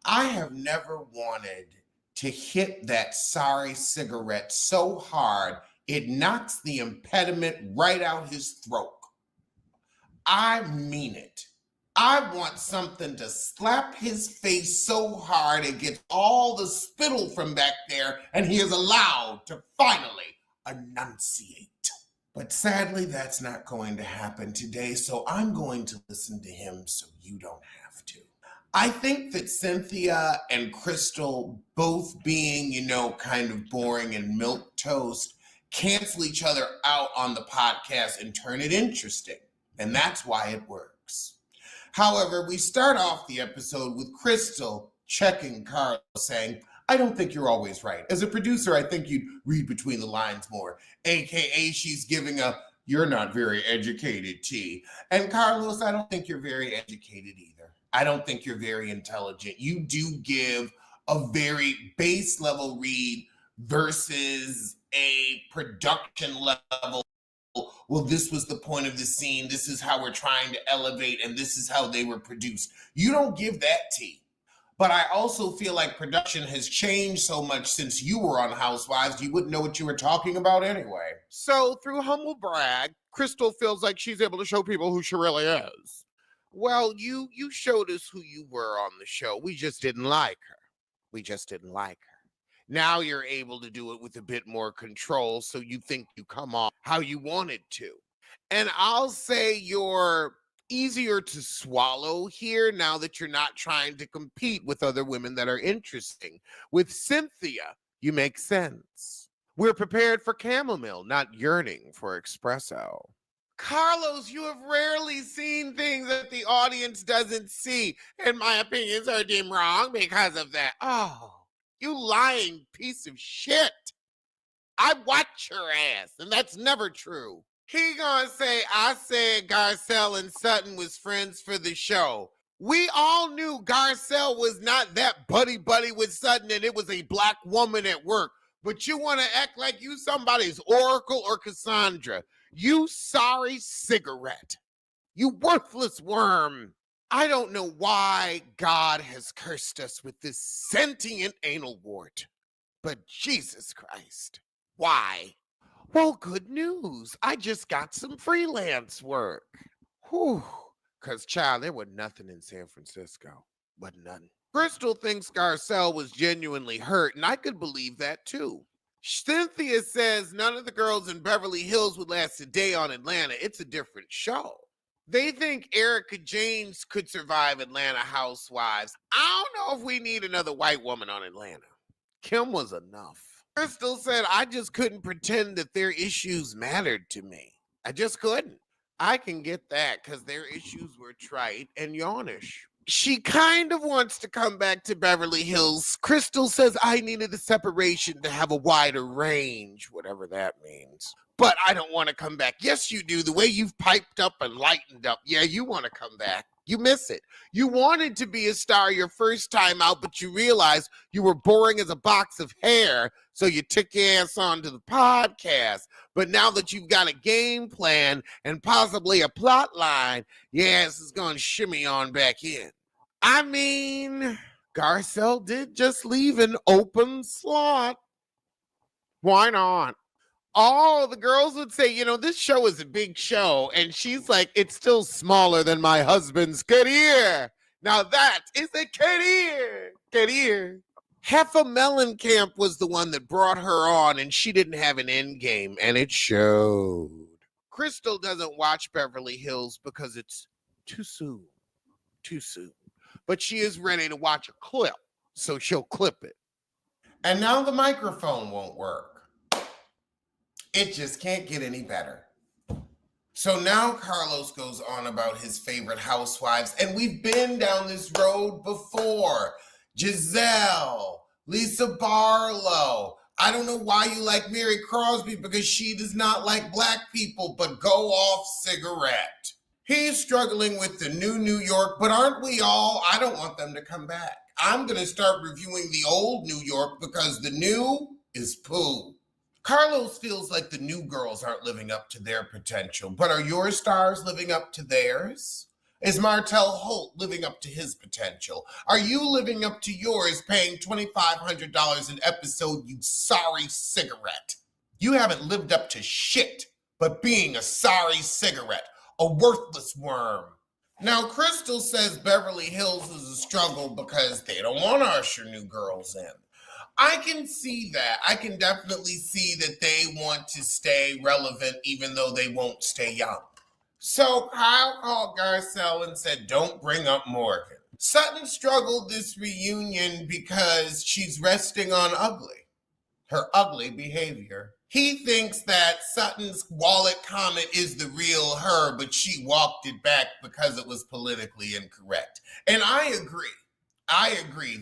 I have never wanted to hit that sorry cigarette so hard it knocks the impediment right out his throat. I mean it. I want something to slap his face so hard it gets all the spittle from back there and he is allowed to finally enunciate. But sadly, that's not going to happen today, so I'm going to listen to him so you don't have to. I think that Cynthia and Crystal both being, kind of boring and milquetoast cancel each other out on the podcast and turn it interesting. And that's why it works. However, we start off the episode with Crystal checking Carlos saying, I don't think you're always right. As a producer, I think you'd read between the lines more. AKA she's giving a, you're not very educated tea. And Carlos, I don't think you're very educated either. I don't think you're very intelligent. You do give a very base level read versus a production level. Well, this was the point of the scene. This is how we're trying to elevate, and this is how they were produced. You don't give that tea. But I also feel like production has changed so much since you were on Housewives, you wouldn't know what you were talking about anyway. So through humble brag, Crystal feels like she's able to show people who she really is. Well, you showed us who you were on the show. We just didn't like her. Now you're able to do it with a bit more control, so you think you come off how you wanted to. And I'll say you're easier to swallow here now that you're not trying to compete with other women that are interesting. With Cynthia, you make sense. We're prepared for chamomile, not yearning for espresso. Carlos, you have rarely seen things that the audience doesn't see, and my opinions are deemed wrong because of that. Oh, you lying piece of shit. I watch your ass, and that's never true. He gonna say, I said Garcelle and Sutton was friends for the show. We all knew Garcelle was not that buddy-buddy with Sutton and it was a black woman at work. But you want to act like you somebody's Oracle or Cassandra. You sorry cigarette. You worthless worm. I don't know why God has cursed us with this sentient anal wart. But Jesus Christ, why? Well, good news. I just got some freelance work. Whew. Because, child, there was nothing in San Francisco. But none. Crystal thinks Garcelle was genuinely hurt, and I could believe that, too. Cynthia says none of the girls in Beverly Hills would last a day on Atlanta. It's a different show. They think Erica James could survive Atlanta Housewives. I don't know if we need another white woman on Atlanta. Kim was enough. Crystal said, I just couldn't pretend that their issues mattered to me. I just couldn't. I can get that because their issues were trite and yawnish. She kind of wants to come back to Beverly Hills. Crystal says I needed the separation to have a wider range, whatever that means. But I don't want to come back. Yes, you do. The way you've piped up and lightened up. Yeah, you want to come back. You miss it. You wanted to be a star your first time out, but you realized you were boring as a box of hair, so you took your ass onto the podcast. But now that you've got a game plan and possibly a plot line, your ass is going to shimmy on back in. I mean, Garcelle did just leave an open slot. Why not? All the girls would say, this show is a big show. And she's like, it's still smaller than my husband's career. Now that is a career. Heffa Mellencamp was the one that brought her on, and she didn't have an end game, and it showed. Crystal doesn't watch Beverly Hills because it's too soon. But she is ready to watch a clip, so she'll clip it. And now the microphone won't work. It just can't get any better. So now Carlos goes on about his favorite housewives, and we've been down this road before. Giselle, Lisa Barlow. I don't know why you like Mary Crosby because she does not like black people, but go off cigarette. He's struggling with the new New York, but aren't we all? I don't want them to come back. I'm going to start reviewing the old New York because the new is poo. Carlos feels like the new girls aren't living up to their potential, but are your stars living up to theirs? Is Martell Holt living up to his potential? Are you living up to yours, paying $2,500 an episode, you sorry cigarette? You haven't lived up to shit but being a sorry cigarette, a worthless worm. Now, Crystal says Beverly Hills is a struggle because they don't want to usher new girls in. I can see that. I can definitely see that they want to stay relevant even though they won't stay young. So Kyle called Garcelle and said, don't bring up Morgan. Sutton struggled this reunion because she's resting on her ugly behavior. He thinks that Sutton's wallet comment is the real her, but she walked it back because it was politically incorrect. And I agree.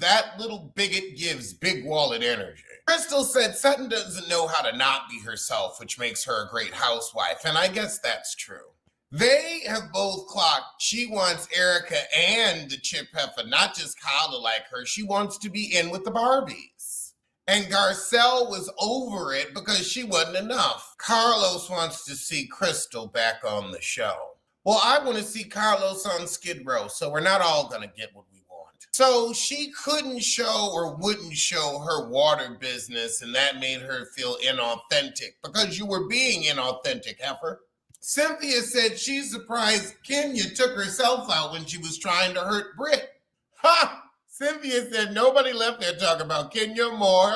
That little bigot gives big wallet energy. Crystal said Sutton doesn't know how to not be herself, which makes her a great housewife. And I guess that's true. They have both clocked. She wants Erica and the Chip Heifer, not just Kyle to like her. She wants to be in with the Barbies. And Garcelle was over it because she wasn't enough. Carlos wants to see Crystal back on the show. Well, I want to see Carlos on Skid Row, so we're not all going to get what we want. So she couldn't show or wouldn't show her water business, and that made her feel inauthentic because you were being inauthentic, Heifer. Cynthia said she's surprised Kenya took herself out when she was trying to hurt Britt. Ha! Cynthia said nobody left there talking about Kenya more.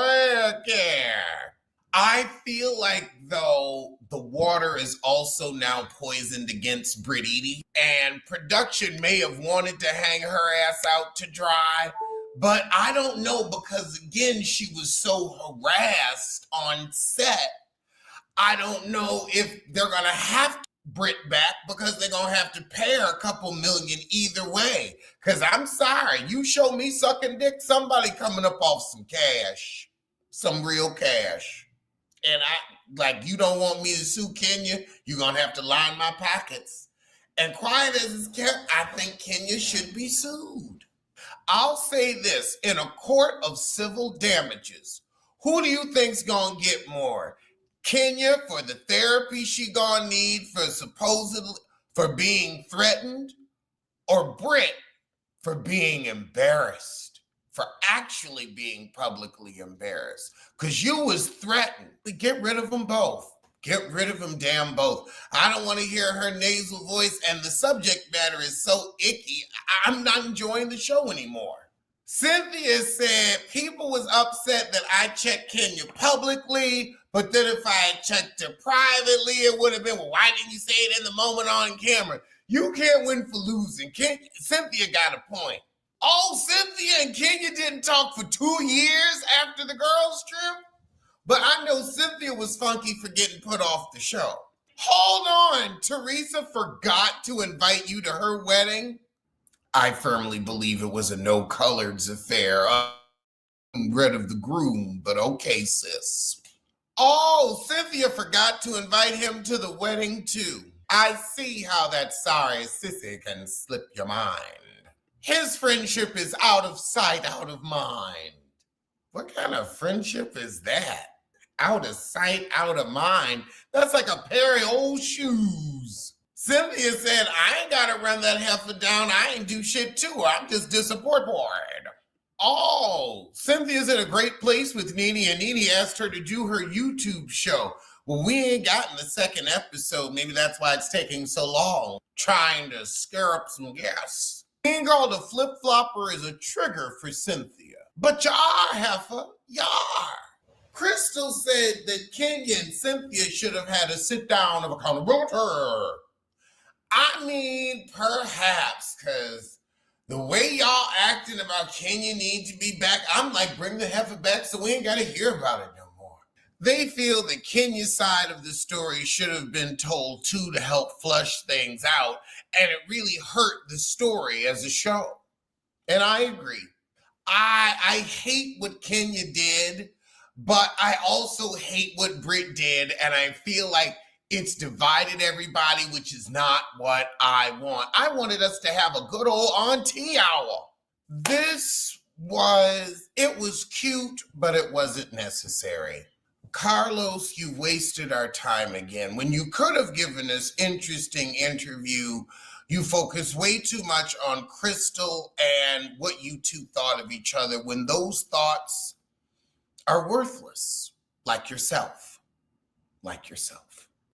Care. I feel like, though, the water is also now poisoned against Britt Edie, and production may have wanted to hang her ass out to dry, but I don't know because, again, she was so harassed on set. I don't know if they're going to have Britt back because they're going to have to pay her a couple million either way. Because I'm sorry, you show me sucking dick, somebody coming up off some cash, some real cash. And you don't want me to sue Kenya, you're going to have to line my pockets. And quiet as it's kept, I think Kenya should be sued. I'll say this, in a court of civil damages, who do you think's going to get more? Kenya for the therapy she gonna need for being threatened, or Britt for being embarrassed, for actually being publicly embarrassed? Because you was threatened. Get rid of them both. Get rid of them damn both. I don't want to hear her nasal voice, and the subject matter is so icky, I'm not enjoying the show anymore. Cynthia said people was upset that I checked Kenya publicly, but then if I had checked her privately, it would have been, well, why didn't you say it in the moment on camera? You can't win for losing. Cynthia got a point. Oh, Cynthia and Kenya didn't talk for 2 years after the girls' trip? But I know Cynthia was funky for getting put off the show. Hold on, Teresa forgot to invite you to her wedding? I firmly believe it was a no-coloreds affair. I'm rid of the groom, but okay, sis. Oh, Cynthia forgot to invite him to the wedding, too. I see how that sorry sissy can slip your mind. His friendship is out of sight, out of mind. What kind of friendship is that? Out of sight, out of mind? That's like a pair of old shoes. Cynthia said, I ain't got to run that heifer down. I ain't do shit to her. I'm just disappointed. Oh, Cynthia's in a great place with Nene, and Nene asked her to do her YouTube show. Well, we ain't gotten the second episode. Maybe that's why it's taking so long, trying to scare up some guests. Being called a flip-flopper is a trigger for Cynthia. But you are, heifer. You are. Crystal said that Kenya and Cynthia should have had a sit-down of accountability. I mean, perhaps, because the way y'all acting about Kenya need to be back, I'm like, bring the heifer back so we ain't got to hear about it no more. They feel the Kenya side of the story should have been told too to help flush things out, and it really hurt the story as a show. And I agree. I hate what Kenya did, but I also hate what Britt did, and I feel like it's divided everybody, which is not what I want. I wanted us to have a good old auntie hour. It was cute, but it wasn't necessary. Carlos, you wasted our time again. When you could have given us interesting interview You focus way too much on Crystal and what you two thought of each other when those thoughts are worthless, like yourself. Like yourself.